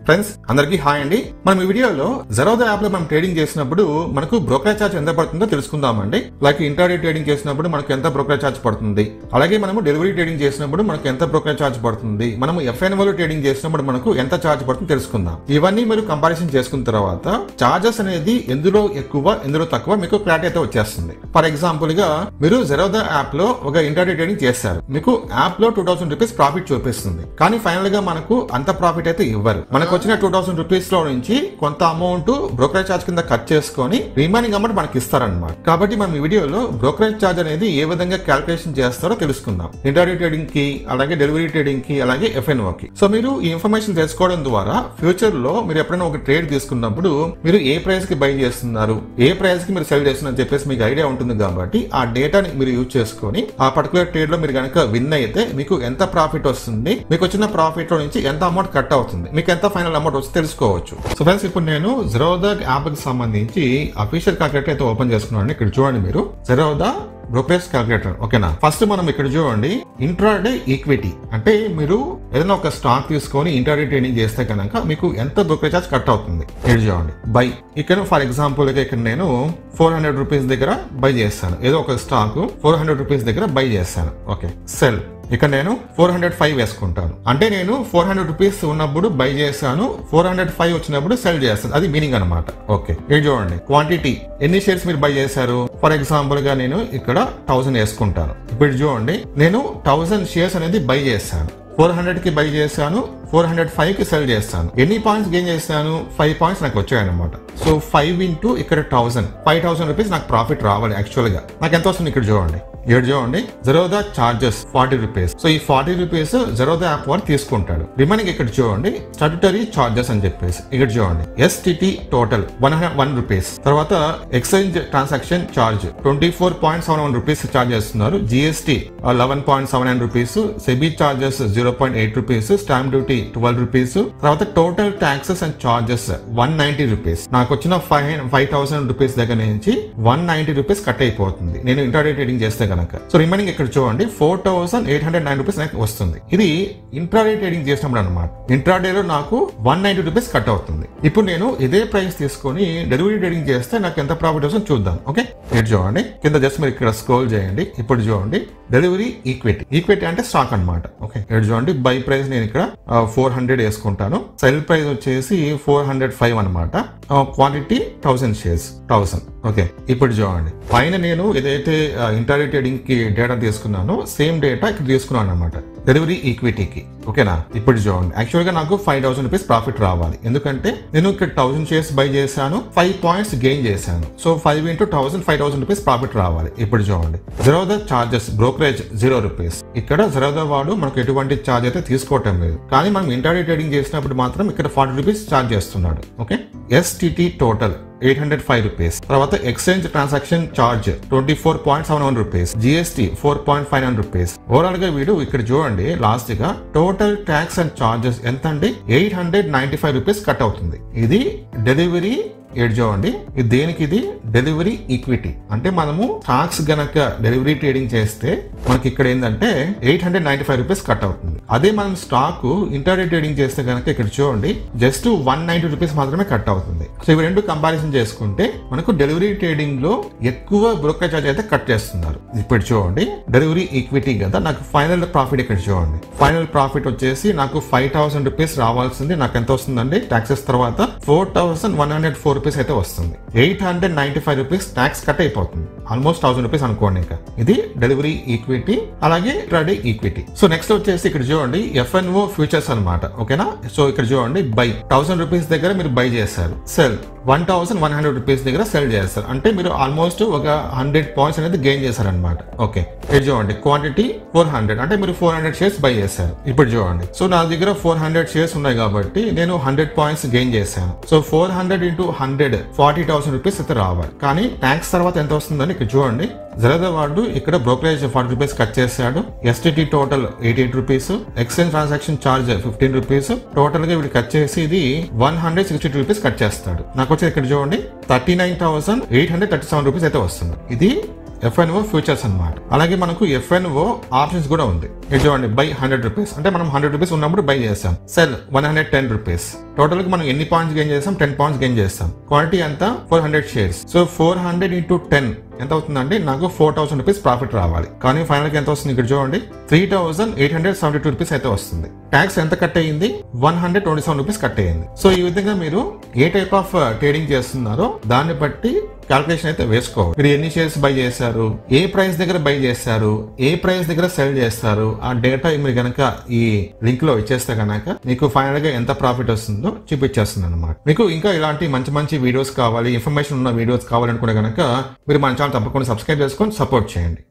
Friends అందరికీ hi అండి. మనం ఈ వీడియోలో జెరోదా యాప్ లో మనం ట్రేడింగ్ చేసినప్పుడు మనకు బ్రోకరేజ్ ఛార్జ్ ఎంత పడుతుందో తెలుసుకుందామండి. లైక్ ఇంట్రాడే ట్రేడింగ్ చేసినప్పుడు మనకు ఎంత బ్రోకరేజ్ ఛార్జ్ పడుతుంది, అలాగే మనము డెలివరీ ట్రేడింగ్ చేసినప్పుడు మనకు ఎంత బ్రోకరేజ్ ఛార్జ్ పడుతుంది, మనము FNO ట్రేడింగ్ చేసినప్పుడు మనకు ఎంత ఛార్జ్ పడుతుంది తెలుసుకుందాం. ఇవన్నీ మీరు కంపారిజన్ చేసుకున్న తర్వాత చార్జెస్ అనేది ఎందులో ఎక్కువ ఎందులో తక్కువ మీకు క్లారిటీ అయితే వచ్చేస్తుంది. ఫర్ ఎగ్జాంపుల్ గా మీరు జెరోదా యాప్ లో ఒక ఇంట్రాడే ట్రేడింగ్ చేస్తారు, మీకు యాప్ లో 2000 రూపీస్ ప్రాఫిట్ చూపిస్తుంది, కానీ ఫైనల్ గా మనకు అంత ప్రాఫిట్ అయితే ఇవ్వరు. మనకు వచ్చిన 2000 రూపీస్ లో నుంచి కొంత అమౌంట్ బ్రోకరేజ్ ఛార్జ్ కింద కట్ చేసుకొని రిమైనింగ్ అమౌంట్ మనకి ఇస్తారనమాట. కాబట్టి మనం ఈ వీడియోలో బ్రోకరేజ్ ఛార్జ్ అనేది ఏ విధంగా క్యాల్కులేషన్ చేస్తారో తెలుసుకుందాం. ఇంట్రాడే ట్రేడింగ్ కి, అలాగే డెలివరీ ట్రేడింగ్ కి, అలాగే FNO కి. సో మీరు ఈ ఇన్ఫర్మేషన్ తెలుసుకోవడం ద్వారా ఫ్యూచర్ లో మీరు ఎప్పుడైనా ఒక ట్రేడ్ తీసుకున్నప్పుడు మీరు ఏ ప్రైస్ కి బై చేస్తున్నారు, ఏ ప్రైస్ కి మీరు సెల్ చేస్తున్నారు చెప్పేసి మీకు ఐడియా ఉంటుంది. కాబట్టి ఆ డేటాని మీరు యూజ్ చేసుకొని ఆ పర్టికులర్ ట్రేడ్ లో మీరు కనుక విన్ అయితే మీకు ఎంత ప్రాఫిట్ వస్తుంది, మీకు వచ్చిన ప్రాఫిట్ లో నుంచి ఎంత అమౌంట్ కట్ అవుతుంది, మీకు ఎంత ఫైనల్ అమౌంట్ వచ్చి తెలుసుకోవచ్చు. సో ఫ్రెండ్స్, ఇప్పుడు నేను జెరోదా యాప్ కి సంబంధించి అఫీషియల్ క్యాల్కులేటర్ అయితే ఓపెన్ చేసుకున్నాను. ఇక్కడ చూడండి మీరు జెరోదా బ్రోకరేజ్ క్యాల్కులేటర్. ఓకేనా, ఫస్ట్ మనం ఇక్కడ చూడండి ఇంట్రాడే ఈక్విటీ అంటే మీరు ఏదైనా ఒక స్టాక్ తీసుకొని ఇంట్రాడే ట్రేడింగ్ చేస్తే కనుక మీకు ఎంత బ్రోకరేజ్ ఛార్జ్ కట్ అవుతుంది. ఇక్కడ చూడండి బై. ఇక్కడ ఫర్ ఎగ్జాంపుల్ గా ఇక్కడ నేను 400 రూపీస్ దగ్గర బై చేస్తాను, ఏదో ఒక స్టాక్ 400 రూపీస్ దగ్గర బై చేస్తాను. ఓకే, సెల్ ఇక్కడ నేను 405 వేసుకుంటాను. అంటే నేను 400 రూపీస్ ఉన్నప్పుడు బై చేశాను, 405 వచ్చినప్పుడు సెల్ చేస్తాను, అది మీనింగ్ అనమాట. ఓకే, ఇది చూడండి క్వాంటిటీ, ఎన్ని షేర్స్ మీరు బై చేశారు. ఫర్ ఎగ్జాంపుల్ గా నేను ఇక్కడ 1000 వేసుకుంటాను. ఇప్పుడు చూడండి నేను 1000 షేర్స్ అనేది బై చేశాను, 400 కి బై చేశాను, 405 కి సెల్ చేస్తాను. ఎన్ని పాయింట్స్ గెయిన్ చేస్తాను? 5 పాయింట్స్ నాకు వచ్చాయన్నమాట. సో 5 ఇంటూ ఇక్కడ 1000, 5000 రూపీస్ నాకు ప్రాఫిట్ రావాలి. యాక్చువల్ గా నాకు ఎంత వస్తుంది ఇక్కడ చూడండి. ఇక్కడ చూడండి జెరోదా చార్జెస్ 40 రూపీస్. సో ఈ 40 రూపీస్ జెరోదా యాప్ వాడు తీసుకుంటాడు. రిమైనింగ్ ఇక్కడ చూడండి స్టాట్యుటరీ చార్జెస్ అని చెప్పేసి ఇక్కడ చూడండి STT టోటల్ 101 రూపీస్. తర్వాత exchange transaction charge 24.71 rupees charge చేస్తున్నారు. GST 11.79 rupees, SEBI charges 0.8 rupees, stamp duty 12 rupees. తర్వాత total taxes and charges 190 rupees. నాకు వచ్చిన 5000 రూపీస్ దగ్గర నుంచి 190 రూపీస్ కట్ అయిపోతుంది నేను ఇంట్రాడే ట్రేడింగ్ చేస్తే కనుక. సో రిమైనింగ్ ఇక్కడ చూడండి 4809 రూపీస్ నాకు వస్తుంది. ఇది ఇంట్రాడే ట్రేడింగ్ చేసినప్పుడు అనమాట. ఇంట్రాడేలో నాకు 190 రూపీస్ కట్ అవుతుంది. ఇప్పుడు నేను ఇదే ప్రైస్ తీసుకొని డెలివరీ ట్రేడింగ్ చేస్తే నాకు ఎంత ప్రాఫిట్ వస్తుందో చూద్దాం. ఓకే, ఇక్కడ చూడండి కింద జస్ట్ మీరు ఇక్కడ స్క్రోల్ చేయండి. ఇప్పుడు చూడండి డెలివరీ ఈక్విటీ. ఈక్విటీ అంటే స్టాక్ అనమాట. ఓకే, ఇక్కడ చూడండి బై ప్రైస్ నేను ఇక్కడ 400 వేసుకుంటాను, సెల్ ప్రైస్ వచ్చేసి 405 అనమాట, క్వాంటిటీ 1000 షేర్స్ 1000. ఓకే, ఇప్పుడు చూడండి పైన నేను ఏదైతే ఇంట్రాడే ట్రేడింగ్ కి డేటా తీసుకున్నానో సేమ్ డేటా ఇక్కడ తీసుకున్నాను అనమాట డెలివరీ ఈక్విటీకి. ఓకేనా, ఇప్పుడు చూడండి యాక్చువల్ గా నాకు 5000 రూపీస్ ప్రాఫిట్ రావాలి, ఎందుకంటే నేను ఇక్కడ 1000 షేర్స్ బై చేశాను, 5 పాయింట్స్ గెయిన్ చేశాను. సో 5 ఇంటూ 1000 5000 రూపీస్ ప్రాఫిట్ రావాలి. ఇప్పుడు చూడండి జెరోదా చార్జెస్ బ్రోకరేజ్ 0 రూపీస్. ఇక్కడ జెరోదా వాడు మనకు ఎటువంటి ఛార్జ్ అయితే తీసుకోవటం లేదు, కానీ మనం ఇంట్రాడే ట్రేడింగ్ చేసినప్పుడు మాత్రం ఇక్కడ 40 రూపీస్ ఛార్జ్ చేస్తున్నాడు. Okay, STT total 805 rupees. తర్వాత exchange transaction charge 24.71 rupees, GST 4.59 rupees. Overall గా వీడు ఇక్కడ చూడండి లాస్ట్ గా టోటల్ ట్యాక్స్ అండ్ చార్జెస్ ఎంత అండి 895 రూపీస్ కట్ అవుతుంది. ఇది డెలివరీ. ఏడు చూడండి ఇది దేనికి, ఇది డెలివరీ ఈక్విటీ. అంటే మనము స్టాక్స్ గనక డెలివరీ ట్రేడింగ్ చేస్తే మనకి ఇక్కడ ఏంటంటే 895 రూపీస్ కట్ అవుతుంది. అదే మనం స్టాక్ ఇంట్రాడే ట్రేడింగ్ చేస్తే గనక ఇక్కడ చూడండి జస్ట్ 190 రూపీస్ మాత్రమే కట్ అవుతుంది. సో ఇవి రెండు కంపారిజన్ చేసుకుంటే మనకు డెలివరీ ట్రేడింగ్ లో ఎక్కువ బ్రోకరేజ్ ఛార్జ్ అయితే కట్ చేస్తున్నారు. ఇప్పుడు చూడండి డెలివరీ ఈక్విటీ కదా, నాకు ఫైనల్ ప్రాఫిట్ ఇక్కడ చూడండి. ఫైనల్ ప్రాఫిట్ వచ్చేసి నాకు 5000 రూపీస్ రావాల్సింది, నాకు ఎంత వస్తుందండి ట్యాక్సెస్ తర్వాత 4104 రూపీస్ అయితే వస్తుంది. 895 రూపీస్ ట్యాక్స్ కట్ అయిపోతుంది, ఆల్మోస్ట్ 1000 రూపీస్ అనుకోండి. ఇంకా ఇది డెలివరీ ఈక్విటీ, అలాగే ఇంట్రాడే ఈక్విటీ. సో నెక్స్ట్ వచ్చేసి ఇక్కడ చూడండి FNO ఫ్యూచర్స్ అనమాట. ఓకేనా, సో ఇక్కడ చూడండి బై 1000 రూపీస్ దగ్గర మీరు బై చేశారు, సెల్ 1100 రూపీస్ దగ్గర సెల్ చేస్తారు, అంటే మీరు ఆల్మోస్ట్ ఒక 100 పాయింట్స్ అనేది గెయిన్ చేశారనమాట. ఓకే, ఇక్కడ చూడండి క్వాంటిటీ 400, అంటే మీరు 400 షేర్స్ బై చేశారు. ఇప్పుడు చూడండి సో నా దగ్గర 400 షేర్స్ ఉన్నాయి కాబట్టి నేను 100 పాయింట్స్ గెయిన్ చేశాను. సో 400 ఇంటూ 100 40,000 రూపీస్ అయితే రావాలి, కానీ ట్యాక్స్ తర్వాత ఎంత వస్తుందని ఇక్కడ చూడండి జెరోదా వాడు ఇక్కడ బ్రోకరేజ్ 40 రూపీస్ కట్ చేశాడు, STT total 88 rupees, exchange transaction charge 15 rupees. Total గా వీడు కట్ చేసి ఇది 162 రూపీస్ కట్ చేస్తాడు. నాకు వచ్చి ఇక్కడ చూడండి 39,837 రూపీస్ అయితే వస్తుంది. ఇది FNO ఫ్యూచర్స్ అన్నమాట. అలాగే మనకు FNO ఆప్షన్స్ కూడా ఉంది. ఇది చూడండి, బై 100 రూపీస్ అంటే మనం 100 రూపీస్ ఉన్నప్పుడు బై చేస్తాం. Cell 110 rupees. టోటల్ గా మనం ఎన్ని పాయింట్స్ గెయిన్ చేస్తాం? 10 పాయింట్స్ గెయిన్ చేస్తాం. క్వాంటిటీ ఎంత? 400 షేర్స్. సో 400 into 10 ఎంత అవుతుందండి? నాకు 4000 రూపీస్ ప్రాఫిట్ రావాలి. కానీ ఫైనల్ గా ఎంత వస్తుంది? ఇక్కడ చూడండి, 3872 రూపీస్ అయితే వస్తుంది. ట్యాక్స్ ఎంత కట్ అయ్యింది? 127 రూపీస్ కట్ అయ్యింది. సో ఈ విధంగా మీరు ఏ టైప్ ఆఫ్ ట్రేడింగ్ చేస్తున్నారో దాన్ని బట్టి క్యాల్కులేషన్ అయితే వేసుకోవాలి. మీరు ఎన్ని షేర్స్ బై చేశారు, ఏ ప్రైస్ దగ్గర బై చేస్తారు, ఏ ప్రైస్ దగ్గర సెల్ చేస్తారు, ఆ డేటా మీరు గనక ఈ లింక్ లో ఇచ్చేస్తే గనక మీకు ఫైనల్ గా ఎంత ప్రాఫిట్ వస్తుందో చూపించేస్తుంది అనమాట. మీకు ఇంకా ఇలాంటి మంచి మంచి వీడియోస్ కావాలి, ఇన్ఫర్మేషన్ ఉన్న వీడియోస్ కావాలనుకుంటే గనక మీరు మన ఛానల్ తప్పకుండా సబ్స్క్రైబ్ చేసుకొని సపోర్ట్ చేయండి.